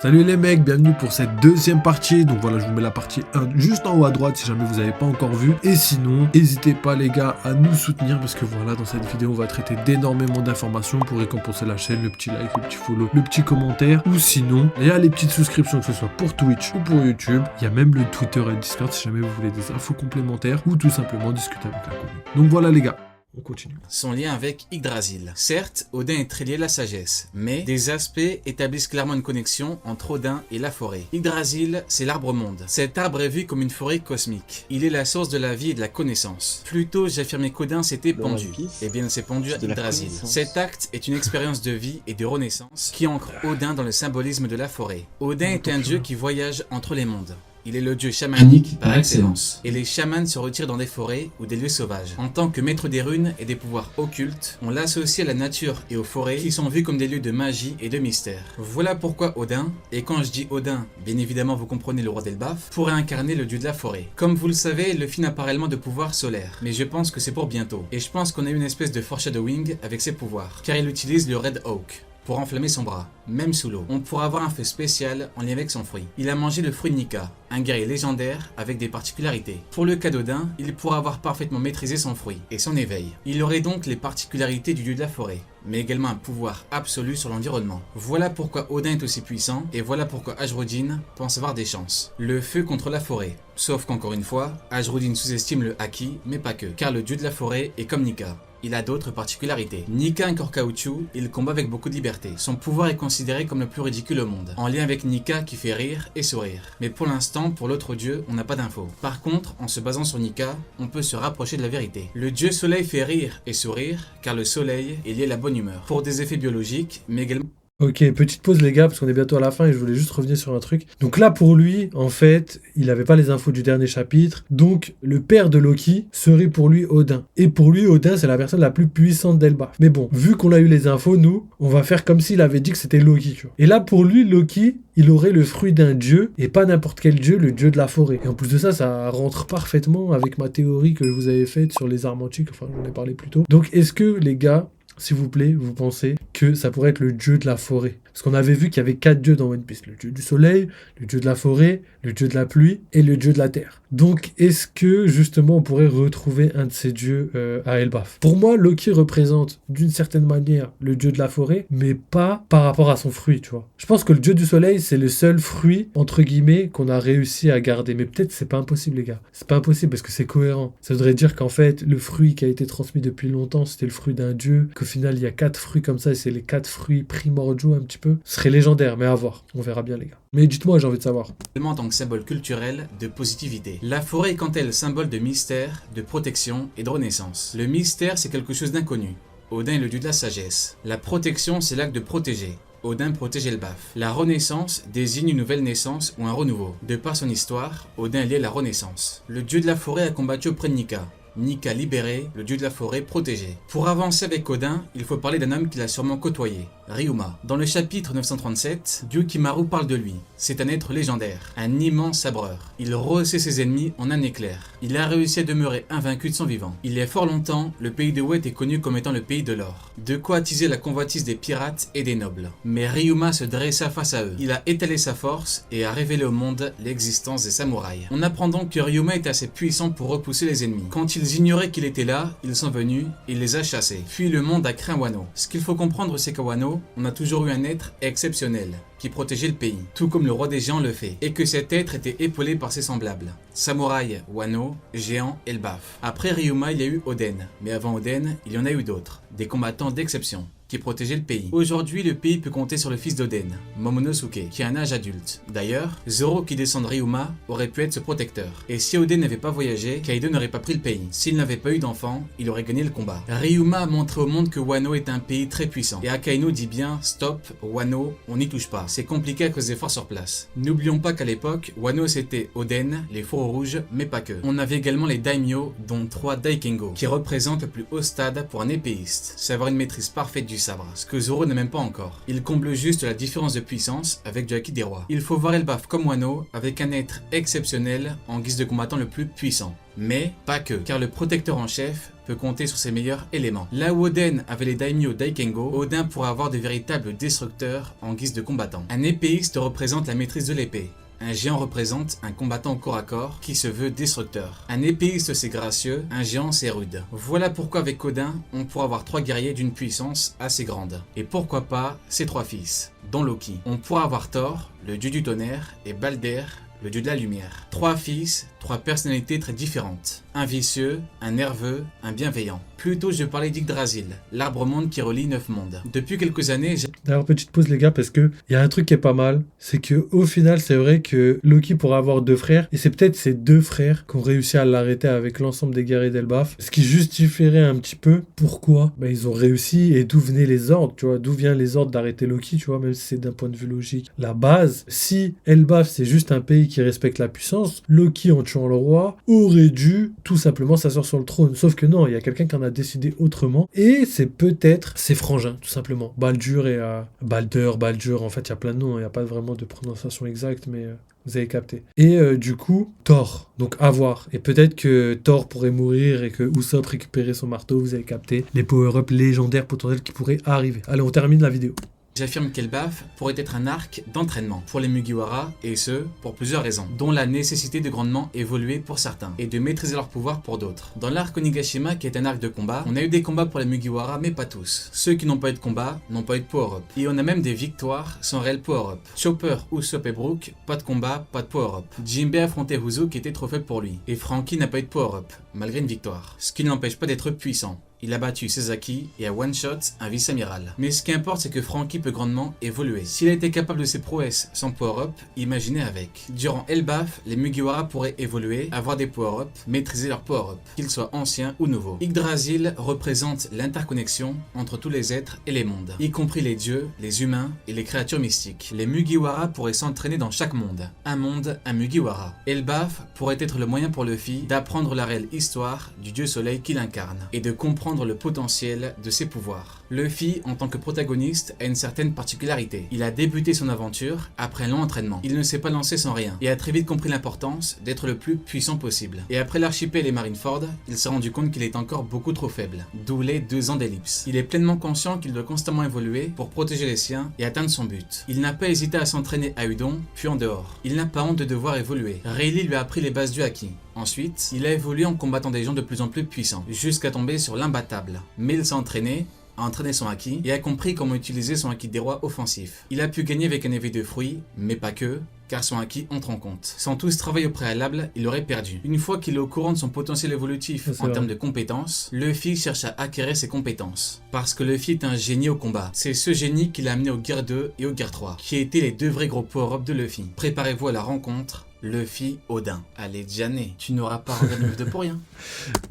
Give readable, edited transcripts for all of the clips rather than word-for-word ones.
Salut les mecs, bienvenue pour cette deuxième partie. Donc voilà, je vous mets la partie 1 juste en haut à droite si jamais vous n'avez pas encore vu. Et sinon, n'hésitez pas les gars à nous soutenir parce que voilà, dans cette vidéo, on va traiter d'énormément d'informations pour récompenser la chaîne, le petit like, le petit follow, le petit commentaire. Ou sinon, il y a les petites souscriptions, que ce soit pour Twitch ou pour YouTube. Il y a même le Twitter et le Discord si jamais vous voulez des infos complémentaires ou tout simplement discuter avec la communauté. Donc voilà les gars. On continue. Son lien avec Yggdrasil. Certes, Odin est très lié à la sagesse, mais des aspects établissent clairement une connexion entre Odin et la forêt. Yggdrasil, c'est l'arbre-monde. Cet arbre est vu comme une forêt cosmique. Il est la source de la vie et de la connaissance. Plutôt, j'affirmais qu'Odin s'était pendu. Eh bien, il s'est pendu à Yggdrasil. Cet acte est une expérience de vie et de renaissance qui ancre Odin dans le symbolisme de la forêt. Odin est un dieu qui voyage entre les mondes. Il est le dieu chamanique par excellence. Et les chamans se retirent dans des forêts ou des lieux sauvages. En tant que maître des runes et des pouvoirs occultes, on l'associe à la nature et aux forêts qui sont vus comme des lieux de magie et de mystère. Voilà pourquoi Odin, et quand je dis Odin, bien évidemment vous comprenez le roi d'Elbaf, pourrait incarner le dieu de la forêt. Comme vous le savez, le film n'a pas réellement de pouvoir solaire, mais je pense que c'est pour bientôt. Et je pense qu'on a eu une espèce de foreshadowing avec ses pouvoirs, car il utilise le Red Hawk pour enflammer son bras, même sous l'eau. On pourra avoir un feu spécial en lien avec son fruit. Il a mangé le fruit de Nika, un guerrier légendaire avec des particularités. Pour le cas d'Odin, il pourra avoir parfaitement maîtrisé son fruit et son éveil. Il aurait donc les particularités du dieu de la forêt, mais également un pouvoir absolu sur l'environnement. Voilà pourquoi Odin est aussi puissant, et voilà pourquoi Ajrodin pense avoir des chances. Le feu contre la forêt. Sauf qu'encore une fois, Ajrodin sous-estime le Haki, mais pas que, car le dieu de la forêt est comme Nika. Il a d'autres particularités. Nika, un corps caoutchouc, il combat avec beaucoup de liberté. Son pouvoir est considéré comme le plus ridicule au monde, en lien avec Nika qui fait rire et sourire. Mais pour l'instant, pour l'autre dieu, on n'a pas d'infos. Par contre, en se basant sur Nika, on peut se rapprocher de la vérité. Le dieu soleil fait rire et sourire, car le soleil est lié à la bonne humeur, pour des effets biologiques, mais également... Ok, petite pause les gars, parce qu'on est bientôt à la fin et je voulais juste revenir sur un truc. Donc là, pour lui, en fait, il n'avait pas les infos du dernier chapitre. Donc, le père de Loki serait pour lui Odin. Et pour lui, Odin, c'est la personne la plus puissante d'Elbaf. Mais bon, vu qu'on a eu les infos, nous, on va faire comme s'il avait dit que c'était Loki, tu vois. Et là, pour lui, Loki, il aurait le fruit d'un dieu, et pas n'importe quel dieu, le dieu de la forêt. Et en plus de ça, ça rentre parfaitement avec ma théorie que je vous avais faite sur les armes antiques, enfin, j'en ai parlé plus tôt. Donc, est-ce que, les gars, s'il vous plaît, vous pensez que ça pourrait être le dieu de la forêt? Parce qu'on avait vu qu'il y avait 4 dieux dans One Piece. Le dieu du soleil, le dieu de la forêt, le dieu de la pluie et le dieu de la terre. Donc, est-ce que, justement, on pourrait retrouver un de ces dieux à Elbaf? Pour moi, Loki représente, d'une certaine manière, le dieu de la forêt, mais pas par rapport à son fruit, tu vois. Je pense que le dieu du soleil, c'est le seul fruit, entre guillemets, qu'on a réussi à garder. Mais peut-être c'est pas impossible, les gars. C'est pas impossible parce que c'est cohérent. Ça voudrait dire qu'en fait, le fruit qui a été transmis depuis longtemps, c'était le fruit d'un dieu, qu'au final, il y a 4 fruits comme ça, et c'est les 4 fruits primordiaux un petit peu. Ce serait légendaire, mais à voir. On verra bien, les gars. Mais dites-moi, j'ai envie de savoir. En tant que symbole culturel de positivité. La forêt est quant à elle symbole de mystère, de protection et de renaissance. Le mystère, c'est quelque chose d'inconnu. Odin est le dieu de la sagesse. La protection, c'est l'acte de protéger. Odin protège Elbaf. La renaissance désigne une nouvelle naissance ou un renouveau. De par son histoire, Odin est lié à la renaissance. Le dieu de la forêt a combattu auprès de Nika. Nika libéré, le dieu de la forêt protégé. Pour avancer avec Odin, il faut parler d'un homme qu'il a sûrement côtoyé, Ryuma. Dans le chapitre 937, Gyukimaru parle de lui. C'est un être légendaire, un immense sabreur. Il rehaussait ses ennemis en un éclair. Il a réussi à demeurer invaincu de son vivant. Il y a fort longtemps, le pays de Wet est connu comme étant le pays de l'or. De quoi attiser la convoitise des pirates et des nobles. Mais Ryuma se dressa face à eux. Il a étalé sa force et a révélé au monde l'existence des samouraïs. On apprend donc que Ryuma est assez puissant pour repousser les ennemis. Quand ils ignoraient qu'il était là, ils sont venus, il les a chassés. Puis le monde a créé un Wano. Ce qu'il faut comprendre, c'est qu'à Wano, on a toujours eu un être exceptionnel qui protégeait le pays, tout comme le roi des géants le fait, et que cet être était épaulé par ses semblables. Samouraï, Wano, géant, Elbaf. Après Ryuma, il y a eu Oden, mais avant Oden, il y en a eu d'autres, des combattants d'exception, qui protégeaient le pays. Aujourd'hui, le pays peut compter sur le fils d'Oden, Momonosuke, qui a un âge adulte. D'ailleurs, Zoro, qui descend de Ryuma, aurait pu être ce protecteur. Et si Oden n'avait pas voyagé, Kaido n'aurait pas pris le pays. S'il n'avait pas eu d'enfant, il aurait gagné le combat. Ryuma a montré au monde que Wano est un pays très puissant. Et Akainu dit bien, stop, Wano, on n'y touche pas. C'est compliqué à cause des forces sur place. N'oublions pas qu'à l'époque, Wano c'était Oden, les fourreaux rouges, mais pas que. On avait également les daimyo, dont 3 Daikengo, qui représentent le plus haut stade pour un épéiste. C'est avoir une maîtrise parfaite du du sabre, ce que Zoro n'a même pas encore. Il comble juste la différence de puissance avec du haki des rois. Il faut voir Elbaf comme Wano, avec un être exceptionnel en guise de combattant le plus puissant. Mais pas que, car le protecteur en chef peut compter sur ses meilleurs éléments. Là où Oden avait les daimyo Daikengo, Oden pourra avoir de véritables destructeurs en guise de combattants. Un épéiste représente la maîtrise de l'épée. Un géant représente un combattant au corps à corps qui se veut destructeur. Un épéiste c'est gracieux, un géant c'est rude. Voilà pourquoi avec Odin, on pourra avoir 3 guerriers d'une puissance assez grande. Et pourquoi pas ses 3 fils, dont Loki. On pourra avoir Thor, le dieu du tonnerre, et Balder, le dieu de la lumière. 3 fils, 3 personnalités très différentes. Un vicieux, un nerveux, un bienveillant. Plutôt je parlais d'Yggdrasil, l'arbre monde qui relie 9 mondes. Depuis quelques années, D'ailleurs, petite pause les gars, parce que il y a un truc qui est pas mal, c'est que au final, c'est vrai que Loki pourra avoir 2 frères, et c'est peut-être ces 2 frères qui ont réussi à l'arrêter avec l'ensemble des guerriers d'Elbaf, ce qui justifierait un petit peu pourquoi ils ont réussi et d'où venaient les ordres, tu vois, d'où viennent les ordres d'arrêter Loki, tu vois, même si c'est d'un point de vue logique. La base, si Elbaf c'est juste un pays qui respecte la puissance, Loki en tuant le roi aurait dû tout simplement s'asseoir sur le trône, sauf que non, il y a quelqu'un qui en a décidé autrement, et c'est peut-être ses frangins, tout simplement. Baldur et Baldur, en fait, il y a plein de noms, il n'y a pas vraiment de prononciation exacte, mais vous avez capté. Et du coup, Thor, donc à voir. Et peut-être que Thor pourrait mourir et que Usopp récupérer son marteau, vous avez capté. Les power-up légendaires potentiels qui pourraient arriver. Allez, on termine la vidéo. J'affirme qu'Elbaf pourrait être un arc d'entraînement pour les Mugiwara, et ce, pour plusieurs raisons, dont la nécessité de grandement évoluer pour certains, et de maîtriser leur pouvoir pour d'autres. Dans l'arc Onigashima, qui est un arc de combat, on a eu des combats pour les Mugiwara, mais pas tous. Ceux qui n'ont pas eu de combat n'ont pas eu de power-up. Et on a même des victoires sans réel power-up. Chopper, Usopp et Brook, pas de combat, pas de power-up. Jinbei affrontait Uzu qui était trop faible pour lui. Et Franky n'a pas eu de power-up, malgré une victoire. Ce qui ne l'empêche pas d'être puissant. Il a battu Sasaki et a one-shot un vice-amiral. Mais ce qui importe, c'est que Franky peut grandement évoluer. S'il a été capable de ses prouesses sans power-up, imaginez avec. Durant Elbaf, les Mugiwara pourraient évoluer, avoir des power-up, maîtriser leurs power-up, qu'ils soient anciens ou nouveaux. Yggdrasil représente l'interconnexion entre tous les êtres et les mondes, y compris les dieux, les humains et les créatures mystiques. Les Mugiwara pourraient s'entraîner dans chaque monde. Un monde, un Mugiwara. Elbaf pourrait être le moyen pour Luffy d'apprendre la réelle histoire du dieu soleil qu'il incarne, et de comprendre le potentiel de ses pouvoirs. Luffy, en tant que protagoniste, a une certaine particularité. Il a débuté son aventure après un long entraînement. Il ne s'est pas lancé sans rien, et a très vite compris l'importance d'être le plus puissant possible. Et après l'archipel et Marineford, il s'est rendu compte qu'il est encore beaucoup trop faible, d'où les 2 ans d'ellipse. Il est pleinement conscient qu'il doit constamment évoluer pour protéger les siens et atteindre son but. Il n'a pas hésité à s'entraîner à Udon, puis en dehors. Il n'a pas honte de devoir évoluer. Rayleigh lui a appris les bases du haki. Ensuite, il a évolué en combattant des gens de plus en plus puissants, jusqu'à tomber sur l'imbattable. Mais il s'est entraîné, a entraîné son haki, et a compris comment utiliser son haki des rois offensif. Il a pu gagner avec un éveil de fruits, mais pas que, car son haki entre en compte. Sans tout ce travail au préalable, il aurait perdu. Une fois qu'il est au courant de son potentiel évolutif en termes de compétences, Luffy cherche à acquérir ses compétences. Parce que Luffy est un génie au combat. C'est ce génie qui l'a amené au Gear 2 et au Gear 3, qui étaient les 2 vrais gros power-up de Luffy. Préparez-vous à la rencontre Luffy-Odin. Allez, Jané, tu n'auras pas regardé le 2 pour rien.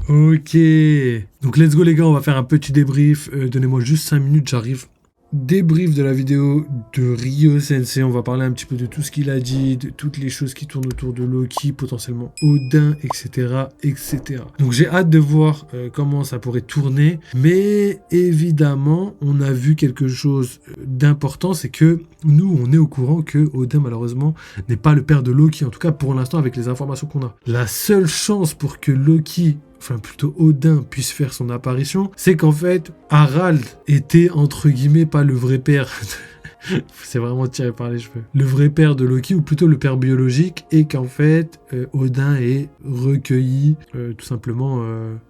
Ok. Donc, let's go les gars, on va faire un petit débrief. Donnez-moi juste 5 minutes, j'arrive. Débrief de la vidéo de Ryo Sensei, on va parler un petit peu de tout ce qu'il a dit, de toutes les choses qui tournent autour de Loki, potentiellement Odin, etc. etc. Donc j'ai hâte de voir comment ça pourrait tourner, mais évidemment on a vu quelque chose d'important, c'est que nous on est au courant que Odin malheureusement n'est pas le père de Loki, en tout cas pour l'instant avec les informations qu'on a. La seule chance pour que Loki, enfin plutôt Odin, puisse faire son apparition, c'est qu'en fait, Harald était entre guillemets pas le vrai père. C'est vraiment tiré par les cheveux. Le vrai père de Loki, ou plutôt le père biologique, et qu'en fait, Odin ait recueilli tout simplement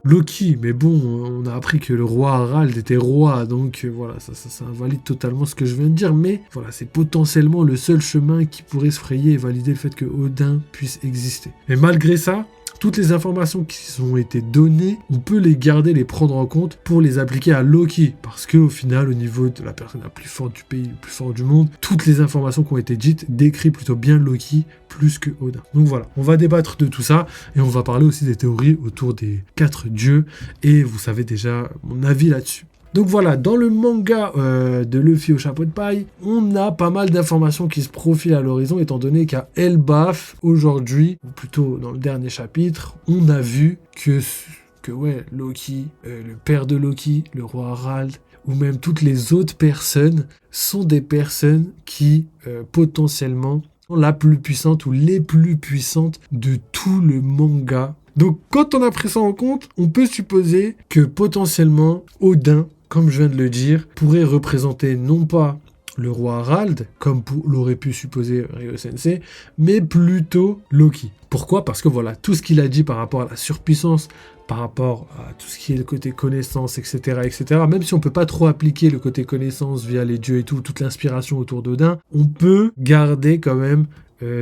Loki. Mais bon, on a appris que le roi Harald était roi, donc voilà, ça invalide totalement ce que je viens de dire, mais voilà, c'est potentiellement le seul chemin qui pourrait se frayer et valider le fait que Odin puisse exister. Mais malgré ça, toutes les informations qui ont été données, on peut les garder, les prendre en compte pour les appliquer à Loki. Parce qu'au final, au niveau de la personne la plus forte du pays, le plus fort du monde, toutes les informations qui ont été dites décrivent plutôt bien Loki plus que Odin. Donc voilà, on va débattre de tout ça et on va parler aussi des théories autour des 4 dieux. Et vous savez déjà mon avis là-dessus. Donc voilà, dans le manga de Luffy au chapeau de paille, on a pas mal d'informations qui se profilent à l'horizon, étant donné qu'à Elbaf, aujourd'hui, ou plutôt dans le dernier chapitre, on a vu que que ouais, Loki, le père de Loki, le roi Harald, ou même toutes les autres personnes sont des personnes qui potentiellement sont la plus puissante ou les plus puissantes de tout le manga. Donc quand on a pris ça en compte, on peut supposer que potentiellement Odin, comme je viens de le dire, pourrait représenter non pas le roi Harald, comme l'aurait pu supposer Ryo Sensei, mais plutôt Loki. Pourquoi ? Parce que voilà, tout ce qu'il a dit par rapport à la surpuissance, par rapport à tout ce qui est le côté connaissance, etc., même si on peut pas trop appliquer le côté connaissance via les dieux et tout, toute l'inspiration autour d'Odin, on peut garder quand même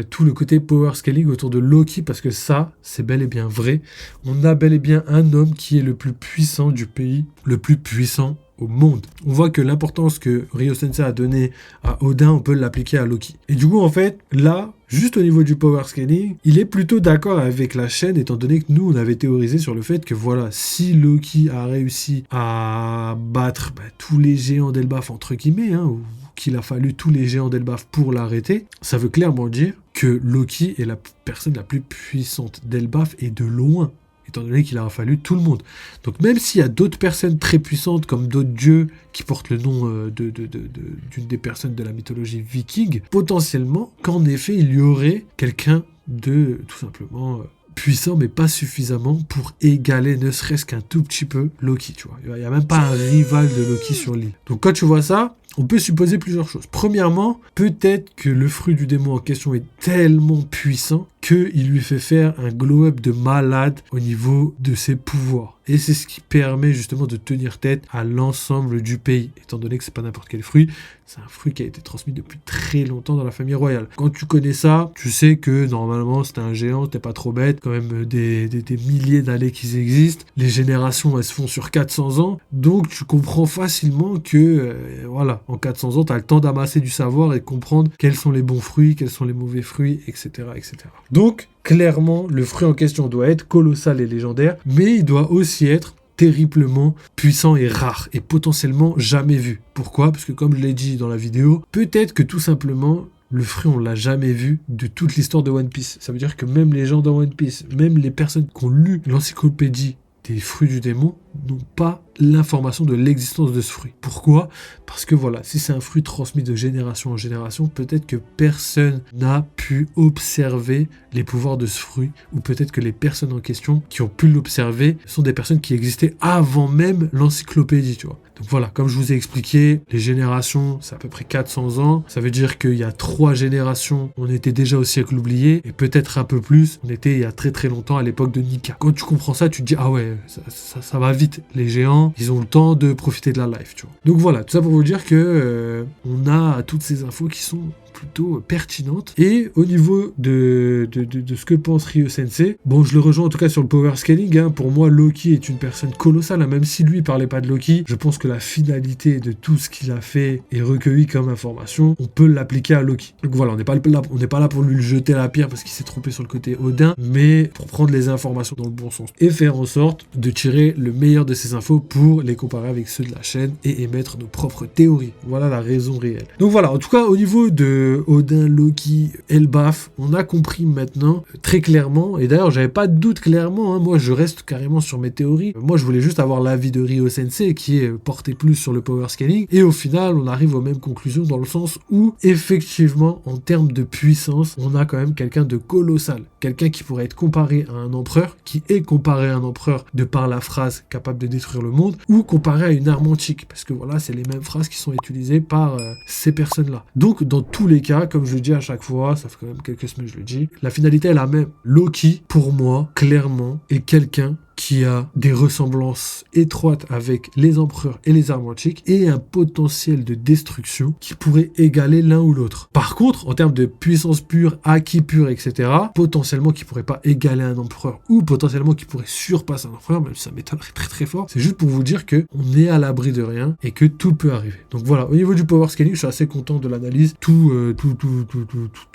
tout le côté power scaling autour de Loki, parce que ça, c'est bel et bien vrai. On a bel et bien un homme qui est le plus puissant du pays, le plus puissant au monde. On voit que l'importance que Ryo Sensei a donnée à Odin, on peut l'appliquer à Loki. Et du coup, en fait, là, juste au niveau du power scaling, il est plutôt d'accord avec la chaîne, étant donné que nous, on avait théorisé sur le fait que voilà, si Loki a réussi à battre tous les géants d'Elbaf, entre guillemets, ou qu'il a fallu tous les géants d'Elbaf pour l'arrêter, ça veut clairement dire que Loki est la personne la plus puissante d'Elbaf et de loin, étant donné qu'il aura fallu tout le monde. Donc même s'il y a d'autres personnes très puissantes, comme d'autres dieux qui portent le nom d'une des personnes de la mythologie viking, potentiellement qu'en effet il y aurait quelqu'un de tout simplement puissant, mais pas suffisamment pour égaler ne serait-ce qu'un tout petit peu Loki, tu vois. Il n'y a même pas un rival de Loki sur l'île. Donc quand tu vois ça, on peut supposer plusieurs choses. Premièrement, peut-être que le fruit du démon en question est tellement puissant qu'il lui fait faire un glow-up de malade au niveau de ses pouvoirs. Et c'est ce qui permet justement de tenir tête à l'ensemble du pays. Étant donné que c'est pas n'importe quel fruit, c'est un fruit qui a été transmis depuis très longtemps dans la famille royale. Quand tu connais ça, tu sais que normalement c'était un géant, t'es pas trop bête, quand même des milliers d'années qu'ils existent. Les générations, elles se font sur 400 ans. Donc tu comprends facilement que, voilà, en 400 ans, t'as le temps d'amasser du savoir et de comprendre quels sont les bons fruits, quels sont les mauvais fruits, etc., etc. Donc, clairement, le fruit en question doit être colossal et légendaire, mais il doit aussi être terriblement puissant et rare, et potentiellement jamais vu. Pourquoi ? Parce que comme je l'ai dit dans la vidéo, peut-être que tout simplement, le fruit, on l'a jamais vu de toute l'histoire de One Piece. Ça veut dire que même les gens dans One Piece, même les personnes qui ont lu l'encyclopédie des fruits du démon, n'ont pas l'information de l'existence de ce fruit. Pourquoi ? Parce que voilà, si c'est un fruit transmis de génération en génération, peut-être que personne n'a pu observer les pouvoirs de ce fruit, ou peut-être que les personnes en question qui ont pu l'observer sont des personnes qui existaient avant même l'encyclopédie, tu vois. Donc voilà, comme je vous ai expliqué, les générations, c'est à peu près 400 ans. Ça veut dire qu'il y a 3 générations, on était déjà au siècle oublié, et peut-être un peu plus, on était il y a très très longtemps à l'époque de Nika. Quand tu comprends ça, tu te dis, ah ouais, ça va vite. Les géants, ils ont le temps de profiter de la life, tu vois. Donc voilà, tout ça pour vous dire que on a toutes ces infos qui sont plutôt pertinentes. Et au niveau de ce que pense Ryo Sensei, bon, je le rejoins en tout cas sur le power scaling, hein. Pour moi, Loki est une personne colossale, hein. Même si lui parlait pas de Loki, je pense que la finalité de tout ce qu'il a fait est recueilli comme information, on peut l'appliquer à Loki. Donc voilà, on n'est pas là pour lui jeter la pierre parce qu'il s'est trompé sur le côté Odin, mais pour prendre les informations dans le bon sens et faire en sorte de tirer le meilleur de ces infos pour les comparer avec ceux de la chaîne et émettre nos propres théories. Voilà la raison réelle. Donc voilà, en tout cas au niveau de Odin, Loki, Elbaf, on a compris maintenant très clairement, et d'ailleurs j'avais pas de doute clairement, hein. Moi je reste carrément sur mes théories. Moi je voulais juste avoir l'avis de Ryo Sensei qui est porté plus sur le power scaling, et au final on arrive aux mêmes conclusions dans le sens où effectivement en termes de puissance on a quand même quelqu'un de colossal, quelqu'un qui pourrait être comparé à un empereur, qui est comparé à un empereur de par la phrase capable de détruire le monde, ou comparé à une arme antique, parce que voilà, c'est les mêmes phrases qui sont utilisées par ces personnes-là. Donc dans tous les cas, comme je le dis à chaque fois, ça fait quand même quelques semaines que je le dis, la finalité est la même. Loki, pour moi, clairement, est quelqu'un qui a des ressemblances étroites avec les empereurs et les armes antiques et un potentiel de destruction qui pourrait égaler l'un ou l'autre. Par contre, en termes de puissance pure, acquis pur, etc., potentiellement qui pourrait pas égaler un empereur ou potentiellement qui pourrait surpasser un empereur, même si ça m'étonnerait très très fort. C'est juste pour vous dire que on est à l'abri de rien et que tout peut arriver. Donc voilà, au niveau du power scaling, je suis assez content de l'analyse. Tout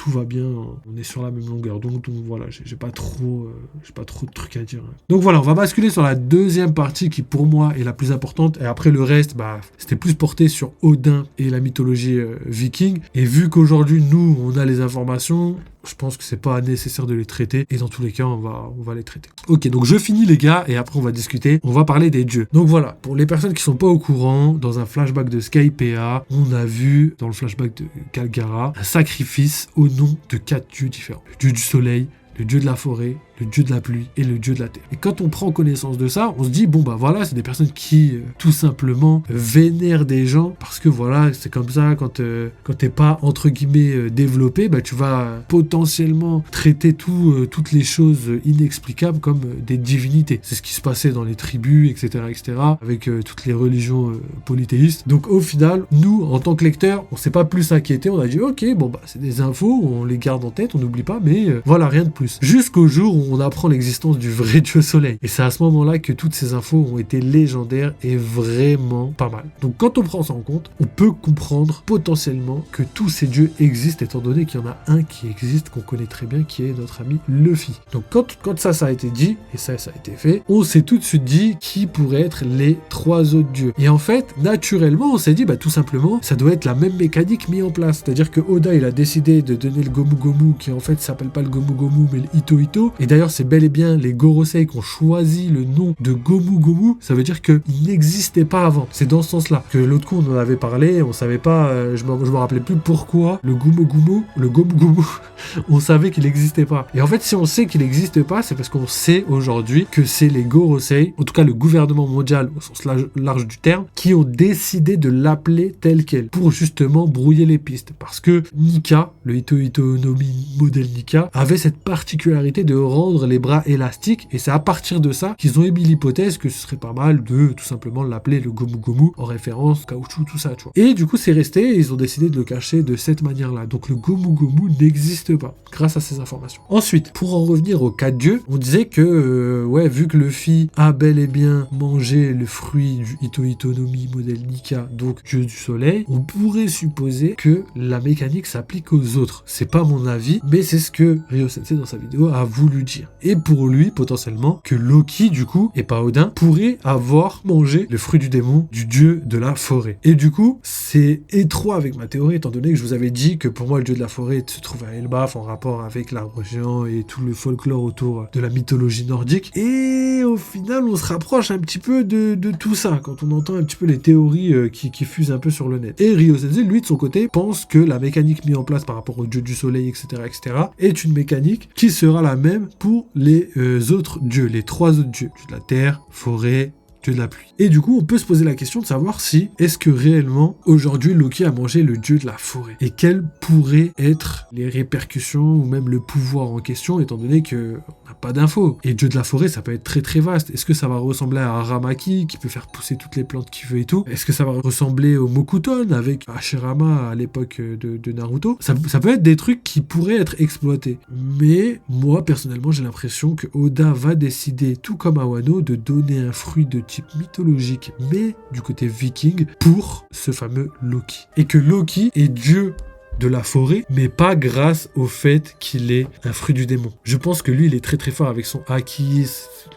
va bien. On est sur la même longueur. Donc voilà, j'ai pas trop de trucs à dire. Donc voilà, on va va basculer sur la deuxième partie qui pour moi est la plus importante, et après le reste, c'était plus porté sur Odin et la mythologie viking. Et vu qu'aujourd'hui nous on a les informations, je pense que c'est pas nécessaire de les traiter, et dans tous les cas on va les traiter. Ok, donc je finis les gars, et après on va discuter, on va parler des dieux. Donc voilà, pour les personnes qui sont pas au courant, dans un flashback de Skypiea, on a vu dans le flashback de Calgara un sacrifice au nom de 4 dieux différents. Le dieu du soleil, le dieu de la forêt, le dieu de la pluie et le dieu de la terre. Et quand on prend connaissance de ça, on se dit, bon bah voilà, c'est des personnes qui tout simplement vénèrent des gens, parce que voilà, c'est comme ça, quand t'es pas entre guillemets développé, tu vas potentiellement traiter toutes les choses inexplicables comme des divinités. C'est ce qui se passait dans les tribus, etc., avec toutes les religions polythéistes. Donc au final, nous, en tant que lecteurs, on s'est pas plus inquiété, on a dit, ok, bon bah c'est des infos, on les garde en tête, on n'oublie pas, mais voilà, rien de plus. Jusqu'au jour où on apprend l'existence du vrai dieu soleil. Et c'est à ce moment-là que toutes ces infos ont été légendaires et vraiment pas mal. Donc quand on prend ça en compte, on peut comprendre potentiellement que tous ces dieux existent, étant donné qu'il y en a un qui existe, qu'on connaît très bien, qui est notre ami Luffy. Donc quand ça a été dit, et ça a été fait, on s'est tout de suite dit qui pourraient être les 3 autres dieux. Et en fait, naturellement, on s'est dit, tout simplement, ça doit être la même mécanique mise en place. C'est-à-dire que Oda, il a décidé de donner le Gomu Gomu, qui en fait s'appelle pas le Gomu Gomu, mais le Ito Ito. Et d'ailleurs, c'est bel et bien les Gorosei qui ont choisi le nom de Gomu Gomu. Ça veut dire qu'il n'existait pas avant. C'est dans ce sens-là. Que l'autre coup, on en avait parlé, on savait pas, je me rappelais plus pourquoi le Gomu Gomu, on savait qu'il n'existait pas. Et en fait, si on sait qu'il n'existe pas, c'est parce qu'on sait aujourd'hui que c'est les Gorosei, en tout cas le gouvernement mondial au sens large du terme, qui ont décidé de l'appeler tel quel, pour justement brouiller les pistes. Parce que Nika, le Ito Ito no Mi modèle Nika, avait cette particularité de rendre les bras élastiques, et c'est à partir de ça qu'ils ont émis l'hypothèse que ce serait pas mal de tout simplement l'appeler le Gomu Gomu, en référence caoutchouc, tout ça, tu vois. Et du coup c'est resté, et ils ont décidé de le cacher de cette manière-là. Donc le Gomu Gomu n'existe pas, grâce à ces informations. Ensuite, pour en revenir aux 4 dieux, on disait que, vu que Luffy a bel et bien mangé le fruit du Ito Ito no Mi modèle Nika, donc dieu du soleil, on pourrait supposer que la mécanique s'applique aux autres. C'est pas mon avis, mais c'est ce que Ryo Sensei dans sa vidéo a voulu dire. Et pour lui, potentiellement, que Loki, du coup, et pas Odin, pourrait avoir mangé le fruit du démon du dieu de la forêt. Et du coup, c'est étroit avec ma théorie, étant donné que je vous avais dit que pour moi, le dieu de la forêt se trouve à Elbaf, en rapport avec l'arbre géant et tout le folklore autour de la mythologie nordique. Et au final, on se rapproche un petit peu de tout ça, quand on entend un petit peu les théories qui fusent un peu sur le net. Et Ryo Sensei, lui, de son côté, pense que la mécanique mise en place par rapport au dieu du soleil, etc., est une mécanique qui sera la même pour les autres dieux, les 3 autres dieux, dieu de la terre, forêt, dieu de la pluie. Et du coup, on peut se poser la question de savoir si, est-ce que réellement, aujourd'hui, Loki a mangé le dieu de la forêt? Et quelles pourraient être les répercussions, ou même le pouvoir en question, étant donné que on n'a pas d'infos. Et dieu de la forêt, ça peut être très très vaste. Est-ce que ça va ressembler à Aramaki, qui peut faire pousser toutes les plantes qu'il veut et tout? Est-ce que ça va ressembler au Mokuton, avec Hashirama à l'époque de Naruto? Ça peut être des trucs qui pourraient être exploités. Mais, moi, personnellement, j'ai l'impression que Oda va décider, tout comme à Wano, de donner un fruit de type mythologique, mais du côté viking, pour ce fameux Loki. Et que Loki est dieu de la forêt, mais pas grâce au fait qu'il est un fruit du démon. Je pense que lui, il est très très fort avec son haki,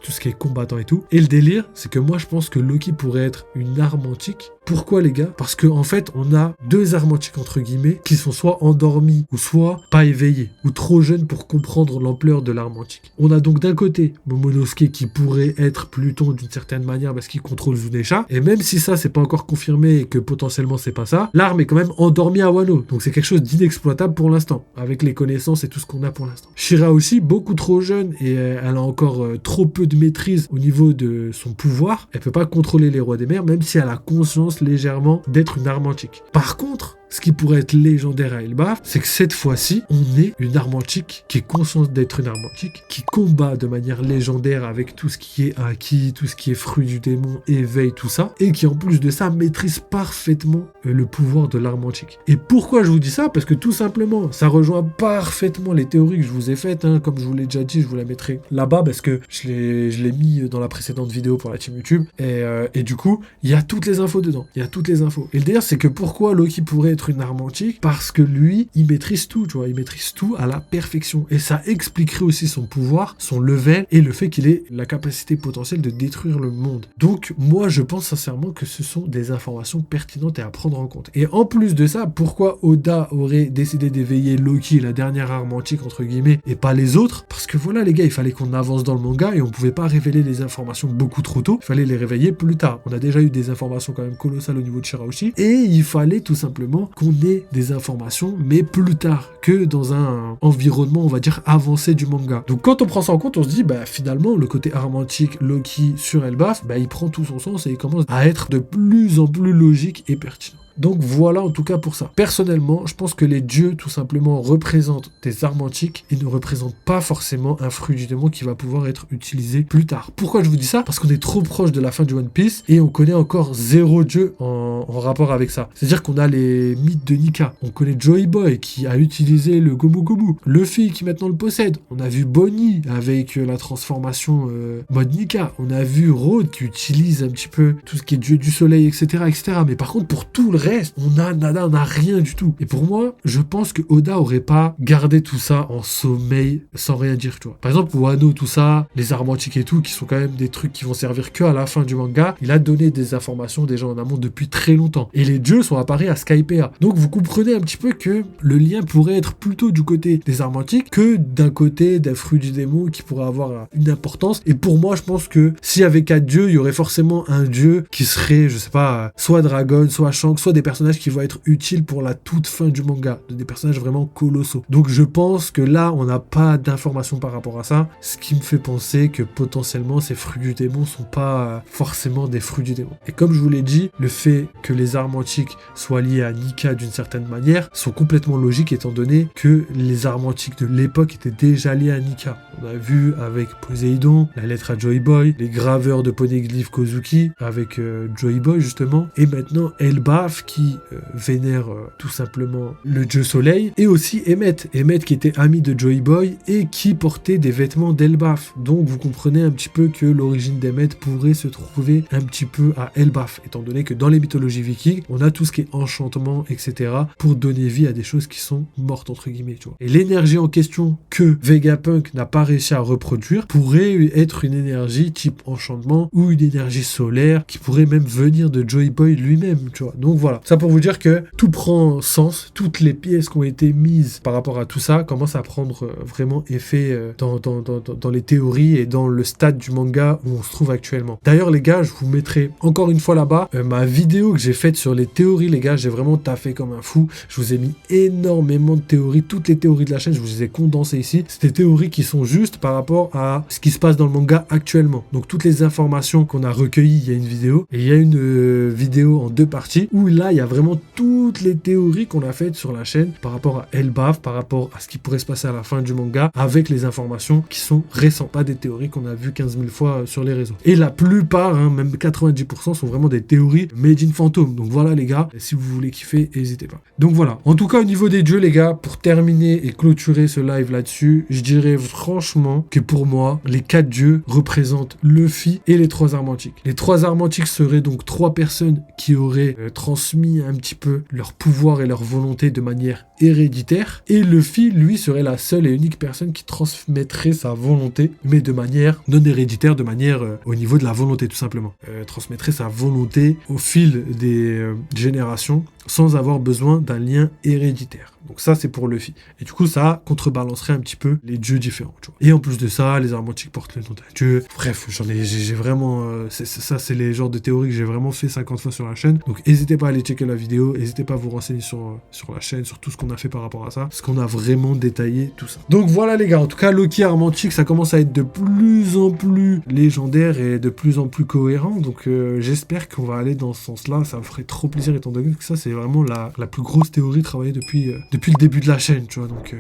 tout ce qui est combattant et tout. Et le délire, c'est que moi, je pense que Loki pourrait être une arme antique. Pourquoi, les gars? Parce qu'en fait, on a 2 armes antiques, entre guillemets, qui sont soit endormis, ou soit pas éveillés, ou trop jeunes pour comprendre l'ampleur de l'arme antique. On a donc d'un côté Momonosuke, qui pourrait être Pluton d'une certaine manière, parce qu'il contrôle Zunesha, et même si ça, c'est pas encore confirmé, et que potentiellement c'est pas ça, l'arme est quand même endormie à Wano. Donc c'est quelque chose d'inexploitable pour l'instant, avec les connaissances et tout ce qu'on a pour l'instant. Shira aussi, beaucoup trop jeune, et elle a encore trop peu de maîtrise au niveau de son pouvoir. Elle peut pas contrôler les rois des mers, même si elle a conscience légèrement d'être une arme antique. Par contre, ce qui pourrait être légendaire à Elbaf, c'est que cette fois-ci, on est une arme antique qui est consciente d'être une arme antique, qui combat de manière légendaire avec tout ce qui est acquis, tout ce qui est fruit du démon, éveil, tout ça, et qui en plus de ça maîtrise parfaitement le pouvoir de l'arme antique. Et pourquoi je vous dis ça? Parce que tout simplement, ça rejoint parfaitement les théories que je vous ai faites, hein. Comme je vous l'ai déjà dit, je vous la mettrai là-bas parce que je l'ai mis dans la précédente vidéo pour la team YouTube, et du coup, il y a toutes les infos dedans, il y a toutes les infos. Et le délire, c'est que pourquoi Loki pourrait être être une arme antique parce que lui, il maîtrise tout, tu vois, il maîtrise tout à la perfection. Et ça expliquerait aussi son pouvoir, son level et le fait qu'il ait la capacité potentielle de détruire le monde. Donc, moi, je pense sincèrement que ce sont des informations pertinentes et à prendre en compte. Et en plus de ça, pourquoi Oda aurait décidé d'éveiller Loki, la dernière arme antique, entre guillemets, et pas les autres? Parce que voilà, les gars, il fallait qu'on avance dans le manga et on pouvait pas révéler les informations beaucoup trop tôt. Il fallait les réveiller plus tard. On a déjà eu des informations quand même colossales au niveau de Shirahoshi et il fallait tout simplement qu'on ait des informations, mais plus tard que dans un environnement, on va dire, avancé du manga. Donc quand on prend ça en compte, on se dit, bah finalement, le côté arme antique Loki sur Elbaf, bah il prend tout son sens et il commence à être de plus en plus logique et pertinent. Donc voilà en tout cas pour ça. Personnellement, je pense que les dieux tout simplement représentent des armes antiques et ne représentent pas forcément un fruit du démon qui va pouvoir être utilisé plus tard. Pourquoi je vous dis ça? Parce qu'on est trop proche de la fin du One Piece et on connaît encore 0 dieu en rapport avec ça. C'est-à-dire qu'on a les mythes de Nika. On connaît Joy Boy qui a utilisé le Gomu Gomu. Luffy qui maintenant le possède. On a vu Bonnie avec la transformation mode Nika. On a vu Road qui utilise un petit peu tout ce qui est dieu du soleil, etc., etc. Mais par contre, pour tout le reste, on a rien du tout. Et pour moi, je pense que Oda aurait pas gardé tout ça en sommeil sans rien dire, tu vois. Par exemple, Wano, tout ça, les armes antiques et tout, qui sont quand même des trucs qui vont servir que à la fin du manga, il a donné des informations déjà en amont depuis très longtemps. Et les dieux sont apparus à Skypiea. Donc vous comprenez un petit peu que le lien pourrait être plutôt du côté des armes antiques que d'un côté des fruits du démon qui pourrait avoir une importance. Et pour moi, je pense que s'il y avait 4 dieux, il y aurait forcément un dieu qui serait, je sais pas, soit Dragon, soit Shanks, soit des personnages qui vont être utiles pour la toute fin du manga, des personnages vraiment colossaux. Donc je pense que là, on n'a pas d'informations par rapport à ça, ce qui me fait penser que potentiellement ces fruits du démon sont pas forcément des fruits du démon. Et comme je vous l'ai dit, le fait que les armes antiques soient liées à Nika d'une certaine manière sont complètement logiques étant donné que les armes antiques de l'époque étaient déjà liées à Nika. On a vu avec Poséidon, la lettre à Joy Boy, les graveurs de Poneglyph Kozuki avec Joy Boy justement, et maintenant Elbaf qui vénère tout simplement le dieu soleil, et aussi Emmet qui était ami de Joy Boy et qui portait des vêtements d'Elbaf. Donc vous comprenez un petit peu que l'origine d'Emmet pourrait se trouver un petit peu à Elbaf, étant donné que dans les mythologies vikings, on a tout ce qui est enchantement, etc. pour donner vie à des choses qui sont mortes entre guillemets, tu vois. Et l'énergie en question que Vegapunk n'a pas réussi à reproduire pourrait être une énergie type enchantement ou une énergie solaire qui pourrait même venir de Joy Boy lui-même, tu vois. Donc voilà, ça pour vous dire que tout prend sens, toutes les pièces qui ont été mises par rapport à tout ça commencent à prendre vraiment effet dans les théories et dans le stade du manga où on se trouve actuellement. D'ailleurs les gars, je vous mettrai encore une fois là-bas ma vidéo que j'ai faite sur les théories, les gars, j'ai vraiment taffé comme un fou. Je vous ai mis énormément de théories, toutes les théories de la chaîne, je vous les ai condensées ici. C'est des théories qui sont justes par rapport à ce qui se passe dans le manga actuellement. Donc toutes les informations qu'on a recueillies, il y a une vidéo, et il y a une vidéo en 2 parties où là il y a vraiment toutes les théories qu'on a faites sur la chaîne par rapport à Elbaf, par rapport à ce qui pourrait se passer à la fin du manga, avec les informations qui sont récentes, pas des théories qu'on a vues 15 000 fois sur les réseaux. Et la plupart, même 90% sont vraiment des théories made in Phantom. Donc voilà les gars, si vous voulez kiffer, n'hésitez pas. Donc voilà, en tout cas au niveau des dieux les gars, pour terminer et clôturer ce live là-dessus, je dirais franchement que pour moi, les 4 dieux représentent Luffy et les 3 armes antiques. Les 3 armes antiques seraient donc 3 personnes qui auraient transmis un petit peu leur pouvoir et leur volonté de manière héréditaire, et Luffy lui serait la seule et unique personne qui transmettrait sa volonté, mais de manière non héréditaire, de manière au niveau de la volonté tout simplement. Transmettrait sa volonté au fil des générations sans avoir besoin d'un lien héréditaire. Donc ça c'est pour Luffy. Et du coup ça contrebalancerait un petit peu les dieux différents, tu vois. Et en plus de ça, les armes antiques portent le nom d'un dieu. Bref, j'ai vraiment... ça c'est les genres de théories que j'ai vraiment fait 50 fois sur la chaîne. Donc n'hésitez pas à aller checker la vidéo, n'hésitez pas à vous renseigner sur la chaîne, sur tout ce qu'on a fait par rapport à ça, parce qu'on a vraiment détaillé tout ça. Donc voilà les gars, en tout cas Loki arme antique, ça commence à être de plus en plus légendaire et de plus en plus cohérent. Donc j'espère qu'on va aller dans ce sens-là. Ça me ferait trop plaisir étant donné que ça c'est vraiment la plus grosse théorie travaillée depuis depuis le début de la chaîne, tu vois, donc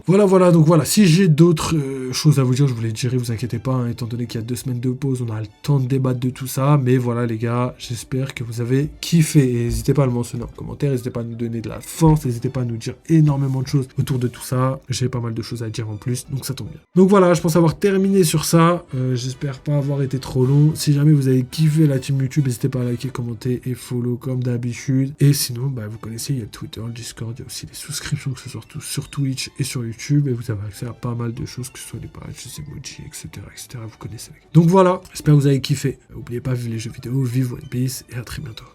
voilà. Donc voilà, si j'ai d'autres choses à vous dire, je vous les dirai, vous inquiétez pas, hein, étant donné qu'il y a 2 semaines de pause, on a le temps de débattre de tout ça, mais voilà les gars, j'espère que vous avez kiffé, et n'hésitez pas à le mentionner en commentaire, n'hésitez pas à nous donner de la force, n'hésitez pas à nous dire énormément de choses autour de tout ça, j'ai pas mal de choses à dire en plus, donc ça tombe bien. Donc voilà, je pense avoir terminé sur ça, j'espère pas avoir été trop long, si jamais vous avez kiffé la team YouTube, n'hésitez pas à liker, commenter et follow comme d'habitude, et sinon, bah, vous connaissez, il y a le Twitter, le Discord, il y a aussi les souscriptions, que ce soit sur Twitch et sur YouTube, et vous avez accès à pas mal de choses, que ce soit les pages, les emojis, etc., vous connaissez. Donc voilà, j'espère que vous avez kiffé. N'oubliez pas, vive les jeux vidéo, vive One Piece, et à très bientôt.